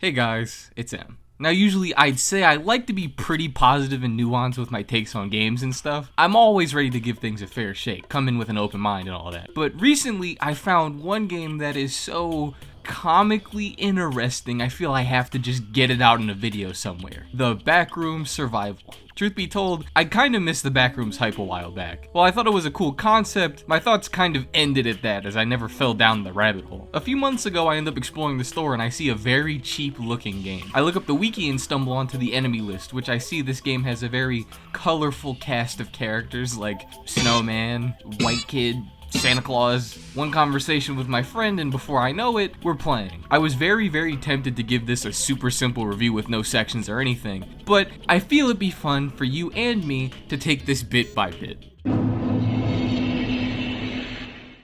Hey guys, it's M. Now usually I'd say I like to be pretty positive and nuanced with my takes on games and stuff. I'm always ready to give things a fair shake, come in with an open mind and all that. But recently I found one game that is so comically interesting, I feel I have to just get it out in a video somewhere. The Backrooms Survival. Truth be told, I kinda missed the Backrooms hype a while back. While I thought it was a cool concept, my thoughts kind of ended at that as I never fell down the rabbit hole. A few months ago I end up exploring the store and I see a very cheap looking game. I look up the wiki and stumble onto the enemy list, which I see this game has a very colorful cast of characters like Snowman, White Kid, Santa Claus, one conversation with my friend, and before I know it, we're playing. I was very tempted to give this a super simple review with no sections or anything, but I feel it'd be fun for you and me to take this bit by bit.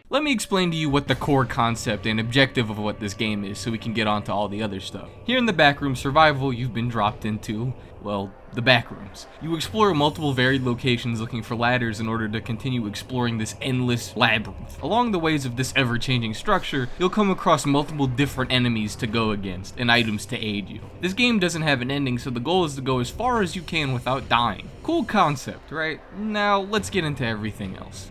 Let me explain to you what the core concept and objective of what this game is so we can get on to all the other stuff. Here in the Backroom Survival, you've been dropped into, well, the Backrooms. You explore multiple varied locations looking for ladders in order to continue exploring this endless labyrinth. Along the ways of this ever-changing structure, you'll come across multiple different enemies to go against and items to aid you. This game doesn't have an ending, so the goal is to go as far as you can without dying. Cool concept, right? Now, let's get into everything else.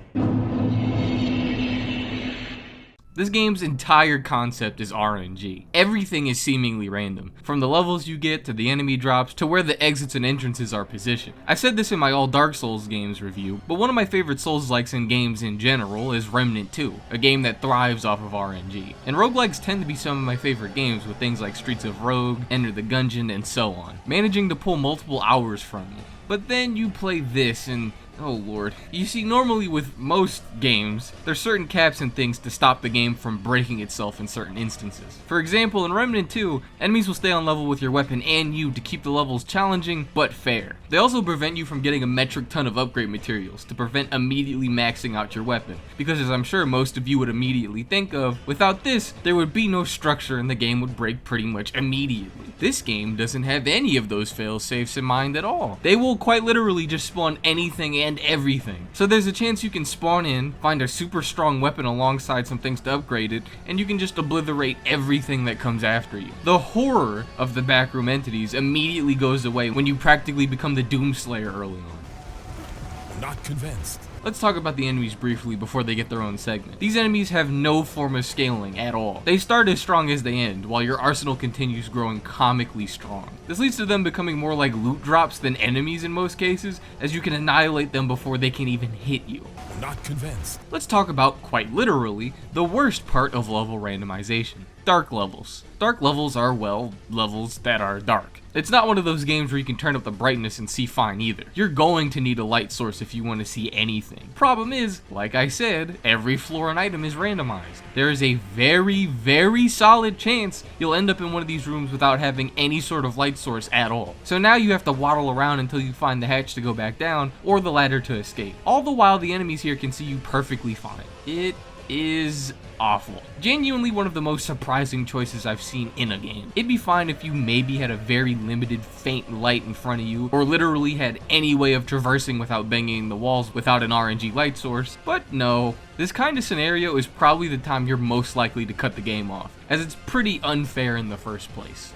This game's entire concept is RNG. Everything is seemingly random, from the levels you get to the enemy drops to where the exits and entrances are positioned. I said this in my all Dark Souls games review, but one of my favorite Souls-likes in games in general is Remnant 2, a game that thrives off of RNG. And roguelikes tend to be some of my favorite games with things like Streets of Rogue, Enter the Gungeon, and so on, managing to pull multiple hours from you. But then you play this and oh lord. You see, normally with most games, there's certain caps and things to stop the game from breaking itself in certain instances. For example, in Remnant 2, enemies will stay on level with your weapon and you to keep the levels challenging, but fair. They also prevent you from getting a metric ton of upgrade materials to prevent immediately maxing out your weapon, because as I'm sure most of you would immediately think of, without this, there would be no structure and the game would break pretty much immediately. This game doesn't have any of those fail-safes in mind at all. They will quite literally just spawn anything and everything. So there's a chance you can spawn in, find a super strong weapon alongside some things to upgrade it, and you can just obliterate everything that comes after you. The horror of the backroom entities immediately goes away when you practically become the Doomslayer early on. Not convinced. Let's talk about the enemies briefly before they get their own segment. These enemies have no form of scaling at all. They start as strong as they end, while your arsenal continues growing comically strong. This leads to them becoming more like loot drops than enemies in most cases, as you can annihilate them before they can even hit you. Not convinced. Let's talk about, quite literally, the worst part of level randomization. Dark levels. Dark levels are, well, levels that are dark. It's not one of those games where you can turn up the brightness and see fine either. You're going to need a light source if you want to see anything. Problem is, like I said, every floor and item is randomized. There is a very solid chance you'll end up in one of these rooms without having any sort of light source at all. So now you have to waddle around until you find the hatch to go back down or the ladder to escape. All the while the enemies here can see you perfectly fine. It is awful. Genuinely one of the most surprising choices I've seen in a game. It'd be fine if you maybe had a very limited faint light in front of you, or literally had any way of traversing without banging the walls without an RNG light source, but no. This kind of scenario is probably the time you're most likely to cut the game off, as it's pretty unfair in the first place.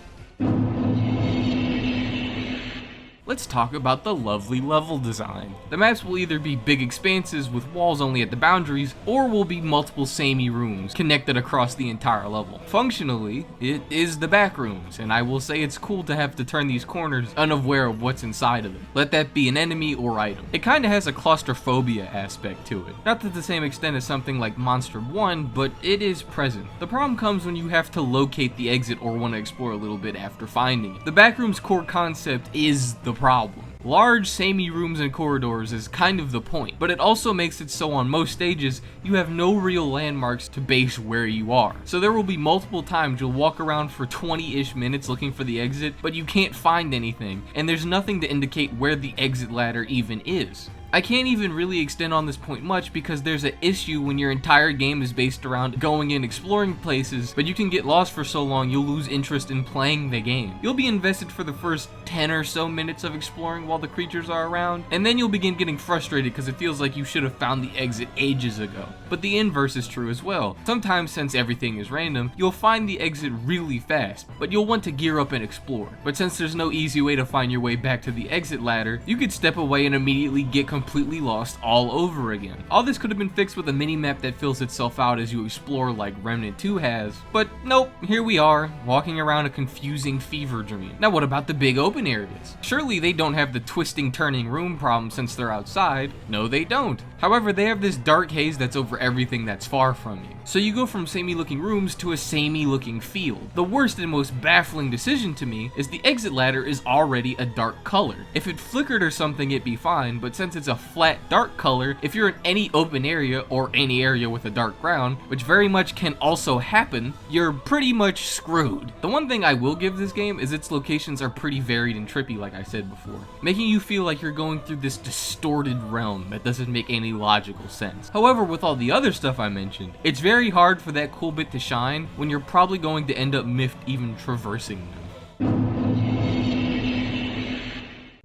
Let's talk about the lovely level design. The maps will either be big expanses with walls only at the boundaries, or will be multiple samey rooms connected across the entire level. Functionally, it is the Backrooms, and I will say it's cool to have to turn these corners unaware of what's inside of them. Let that be an enemy or item. It kinda has a claustrophobia aspect to it. Not to the same extent as something like Monster 1, but it is present. The problem comes when you have to locate the exit or want to explore a little bit after finding it. The Backrooms core concept is the problem. Large, samey rooms and corridors is kind of the point, but it also makes it so on most stages, you have no real landmarks to base where you are. So there will be multiple times you'll walk around for 20-ish minutes looking for the exit, but you can't find anything, and there's nothing to indicate where the exit ladder even is. I can't even really extend on this point much because there's an issue when your entire game is based around going and exploring places, but you can get lost for so long you'll lose interest in playing the game. You'll be invested for the first 10 or so minutes of exploring while the creatures are around, and then you'll begin getting frustrated because it feels like you should have found the exit ages ago. But the inverse is true as well. Sometimes, since everything is random, you'll find the exit really fast, but you'll want to gear up and explore. But since there's no easy way to find your way back to the exit ladder, you could step away and immediately get completely lost all over again. All this could have been fixed with a mini-map that fills itself out as you explore like Remnant 2 has, but nope, here we are, walking around a confusing fever dream. Now what about the big open areas? Surely they don't have the twisting turning room problem since they're outside. No, they don't. However, they have this dark haze that's over everything that's far from you. So you go from samey looking rooms to a samey looking field. The worst and most baffling decision to me is the exit ladder is already a dark color. If it flickered or something it'd be fine, but since it's a flat dark color, if you're in any open area or any area with a dark ground, which very much can also happen, you're pretty much screwed. The one thing I will give this game is its locations are pretty varied and trippy like I said before, making you feel like you're going through this distorted realm that doesn't make any logical sense. However, with all the other stuff I mentioned, it's very hard for that cool bit to shine when you're probably going to end up miffed even traversing them.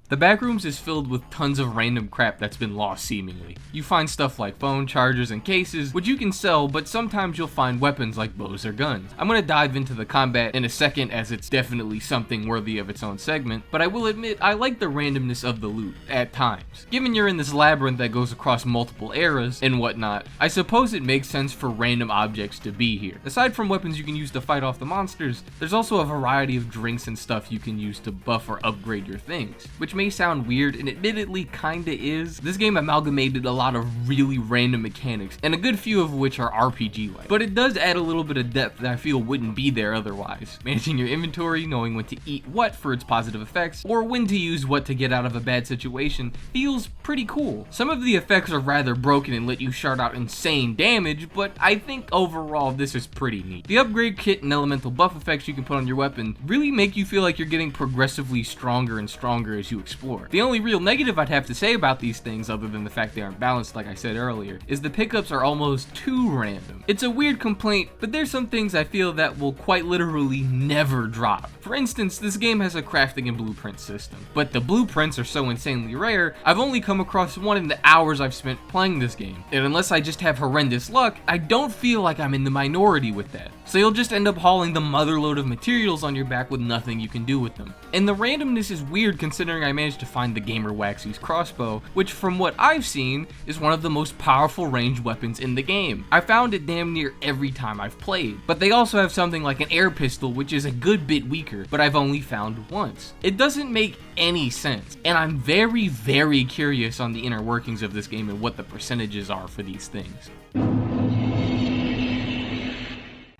The Backrooms is filled with tons of random crap that's been lost seemingly. You find stuff like phone chargers and cases, which you can sell, but sometimes you'll find weapons like bows or guns. I'm gonna dive into the combat in a second as it's definitely something worthy of its own segment, but I will admit I like the randomness of the loot, at times. Given you're in this labyrinth that goes across multiple eras and whatnot, I suppose it makes sense for random objects to be here. Aside from weapons you can use to fight off the monsters, there's also a variety of drinks and stuff you can use to buff or upgrade your things, which may sound weird, and admittedly kinda is. This game amalgamated a lot of really random mechanics, and a good few of which are RPG-like. But it does add a little bit of depth that I feel wouldn't be there otherwise. Managing your inventory, knowing when to eat what for its positive effects, or when to use what to get out of a bad situation, feels pretty cool. Some of the effects are rather broken and let you shard out insane damage, but I think overall this is pretty neat. The upgrade kit and elemental buff effects you can put on your weapon really make you feel like you're getting progressively stronger and stronger as you explore. The only real negative I'd have to say about these things, other than the fact they aren't balanced like I said earlier, is the pickups are almost too random. It's a weird complaint, but there's some things I feel that will quite literally never drop. For instance, this game has a crafting and blueprint system, but the blueprints are so insanely rare, I've only come across one in the hours I've spent playing this game. And unless I just have horrendous luck, I don't feel like I'm in the minority with that. So you'll just end up hauling the motherload of materials on your back with nothing you can do with them. And the randomness is weird considering I managed to find the Gamer Waxy's crossbow, which from what I've seen is one of the most powerful ranged weapons in the game. I found it damn near every time I've played. But they also have something like an air pistol, which is a good bit weaker, but I've only found once. It doesn't make any sense, and I'm very, very curious on the inner workings of this game and what the percentages are for these things.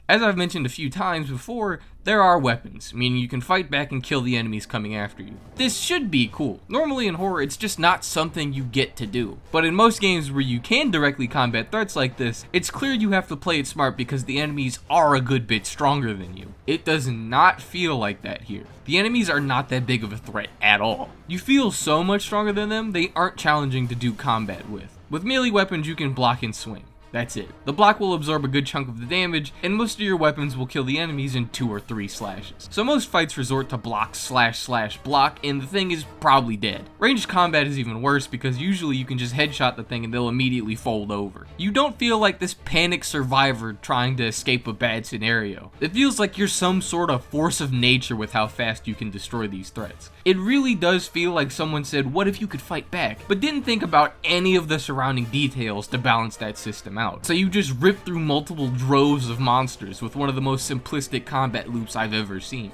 As I've mentioned a few times before, there are weapons, meaning you can fight back and kill the enemies coming after you. This should be cool. Normally in horror, it's just not something you get to do. But in most games where you can directly combat threats like this, it's clear you have to play it smart because the enemies are a good bit stronger than you. It does not feel like that here. The enemies are not that big of a threat at all. You feel so much stronger than them, they aren't challenging to do combat with. With melee weapons, you can block and swing. That's it. The block will absorb a good chunk of the damage, and most of your weapons will kill the enemies in 2 or 3 slashes. So most fights resort to block slash block, and the thing is probably dead. Ranged combat is even worse because usually you can just headshot the thing and they'll immediately fold over. You don't feel like this panicked survivor trying to escape a bad scenario. It feels like you're some sort of force of nature with how fast you can destroy these threats. It really does feel like someone said, what if you could fight back, but didn't think about any of the surrounding details to balance that system out. So you just rip through multiple droves of monsters with one of the most simplistic combat loops I've ever seen.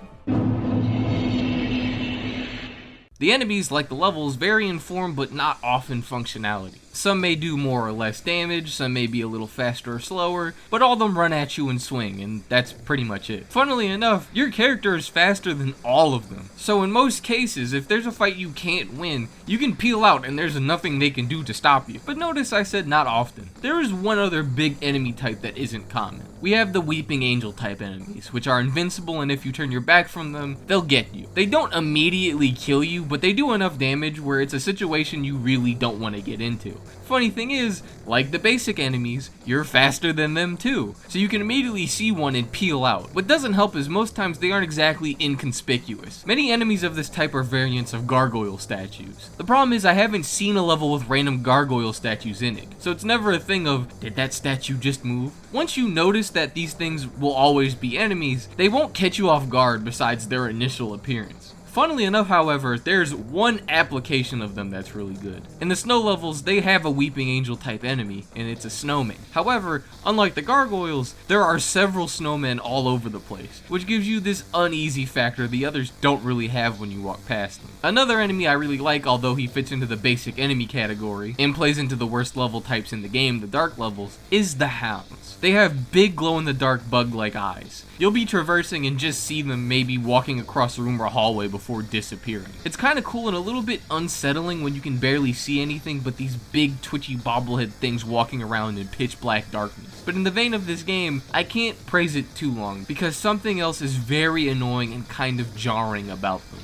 The enemies, like the levels, vary in form but not off in functionality. Some may do more or less damage, some may be a little faster or slower, but all of them run at you and swing, and that's pretty much it. Funnily enough, your character is faster than all of them. So in most cases, if there's a fight you can't win, you can peel out and there's nothing they can do to stop you. But notice I said not often. There is one other big enemy type that isn't common. We have the Weeping Angel type enemies, which are invincible, and if you turn your back from them, they'll get you. They don't immediately kill you, but they do enough damage where it's a situation you really don't want to get into. Funny thing is, like the basic enemies, you're faster than them too, so you can immediately see one and peel out. What doesn't help is most times they aren't exactly inconspicuous. Many enemies of this type are variants of gargoyle statues. The problem is I haven't seen a level with random gargoyle statues in it, so it's never a thing of, did that statue just move? Once you notice that these things will always be enemies, they won't catch you off guard besides their initial appearance. Funnily enough, however, there's one application of them that's really good. In the snow levels, they have a Weeping Angel type enemy, and it's a snowman. However, unlike the gargoyles, there are several snowmen all over the place, which gives you this uneasy factor the others don't really have when you walk past them. Another enemy I really like, although he fits into the basic enemy category, and plays into the worst level types in the game, the dark levels, is the hounds. They have big glow-in-the-dark bug-like eyes. You'll be traversing and just see them maybe walking across a room or hallway before disappearing. It's kind of cool and a little bit unsettling when you can barely see anything but these big twitchy bobblehead things walking around in pitch black darkness. But in the vein of this game, I can't praise it too long because something else is very annoying and kind of jarring about them.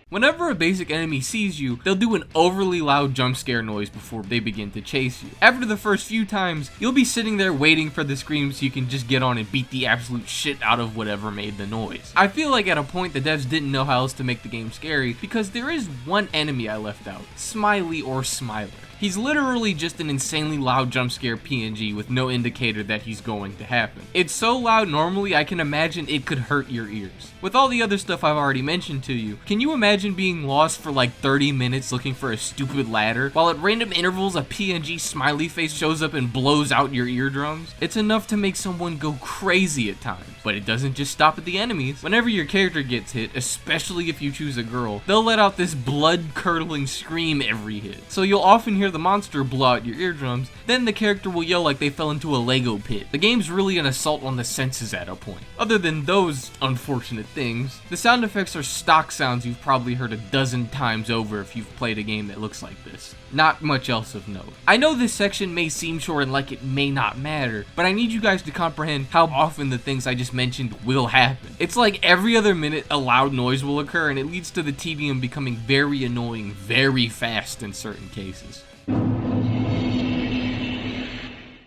Whenever a basic enemy sees you, they'll do an overly loud jump scare noise before they begin to chase you. After the first few times, you'll be sitting there waiting for the scream so you can just get on and beat the absolute shit out of whatever made the noise. I feel like at a point the devs didn't know how else to make the game scary because there is one enemy I left out, Smiley or Smiler. He's literally just an insanely loud jump scare PNG with no indicator that he's going to happen. It's so loud normally I can imagine it could hurt your ears. With all the other stuff I've already mentioned to you, can you imagine being lost for like 30 minutes looking for a stupid ladder, while at random intervals a PNG smiley face shows up and blows out your eardrums? It's enough to make someone go crazy at times. But it doesn't just stop at the enemies. Whenever your character gets hit, especially if you choose a girl, they'll let out this blood-curdling scream every hit. So you'll often hear the monster blow out your eardrums, then the character will yell like they fell into a Lego pit. The game's really an assault on the senses at a point. Other than those unfortunate things, the sound effects are stock sounds you've probably heard a dozen times over if you've played a game that looks like this. Not much else of note. I know this section may seem short and like it may not matter, but I need you guys to comprehend how often the things I just mentioned will happen. It's like every other minute a loud noise will occur and it leads to the tedium becoming very annoying very fast in certain cases.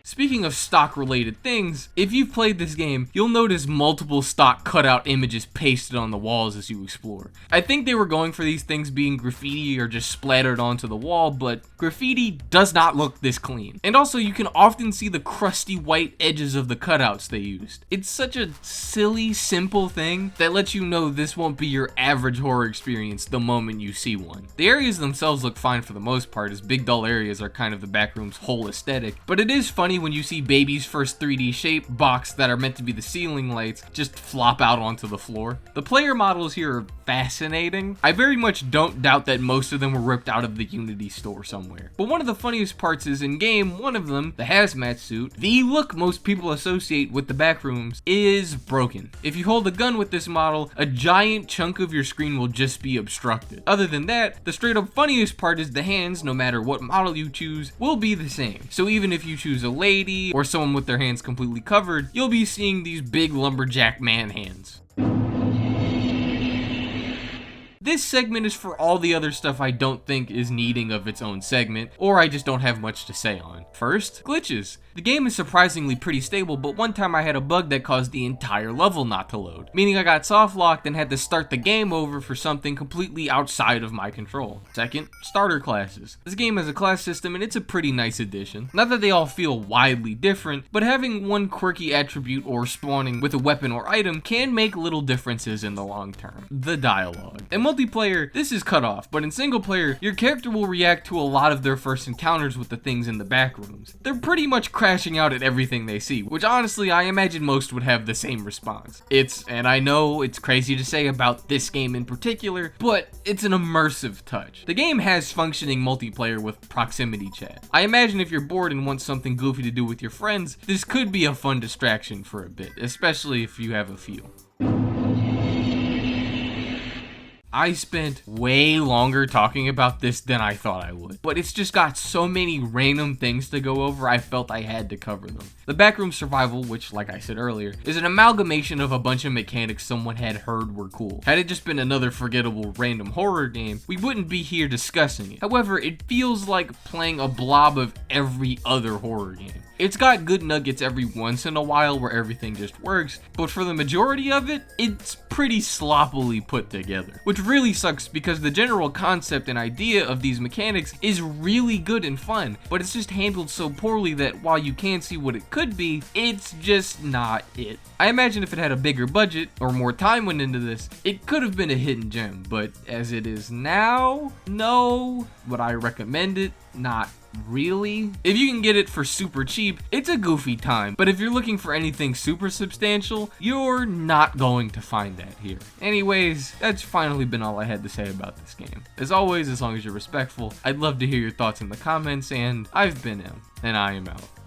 Speaking of stock related things, if you've played this game, you'll notice multiple stock cutout images pasted on the walls as you explore. I think they were going for these things being graffiti or just splattered onto the wall, but graffiti does not look this clean. And also you can often see the crusty white edges of the cutouts they used. It's such a silly, simple thing that lets you know this won't be your average horror experience the moment you see one. The areas themselves look fine for the most part, as big dull areas are kind of the Backrooms' whole aesthetic, but it is funny when you see Baby's first 3D shape box that are meant to be the ceiling lights just flop out onto the floor. The player models here are fascinating. I very much don't doubt that most of them were ripped out of the Unity store somewhere. But one of the funniest parts is in game, one of them, the hazmat suit, the look most people associate with the Backrooms, is broken. If you hold a gun with this model, a giant chunk of your screen will just be obstructed. Other than that, the straight up funniest part is the hands, no matter what model you choose, will be the same. So even if you choose a lady or someone with their hands completely covered, you'll be seeing these big lumberjack man hands. This segment is for all the other stuff I don't think is needing of its own segment, or I just don't have much to say on. First, glitches. The game is surprisingly pretty stable, but one time I had a bug that caused the entire level not to load, meaning I got soft locked and had to start the game over for something completely outside of my control. Second, starter classes. This game has a class system and it's a pretty nice addition. Not that they all feel widely different, but having one quirky attribute or spawning with a weapon or item can make little differences in the long term. The dialogue. In multiplayer, this is cut off, but in single player, your character will react to a lot of their first encounters with the things in the Backrooms. They're pretty much crashing out at everything they see, which honestly I imagine most would have the same response. And I know it's crazy to say about this game in particular, but it's an immersive touch. The game has functioning multiplayer with proximity chat. I imagine if you're bored and want something goofy to do with your friends, this could be a fun distraction for a bit, especially if you have a few. I spent way longer talking about this than I thought I would, but it's just got so many random things to go over, I felt I had to cover them. The Backrooms Survival, which, like I said earlier, is an amalgamation of a bunch of mechanics someone had heard were cool. Had it just been another forgettable random horror game, we wouldn't be here discussing it. However, it feels like playing a blob of every other horror game. It's got good nuggets every once in a while where everything just works, but for the majority of it, it's pretty sloppily put together. Which really sucks because the general concept and idea of these mechanics is really good and fun, but it's just handled so poorly that while you can see what it could be, it's just not it. I imagine if it had a bigger budget or more time went into this, it could have been a hidden gem, but as it is now, no. Would I recommend it? Not really. If you can get it for super cheap, it's a goofy time, but if you're looking for anything super substantial, you're not going to find that here. Anyways, that's finally been all I had to say about this game. As always, as long as you're respectful, I'd love to hear your thoughts in the comments, and I've been M, and I am out.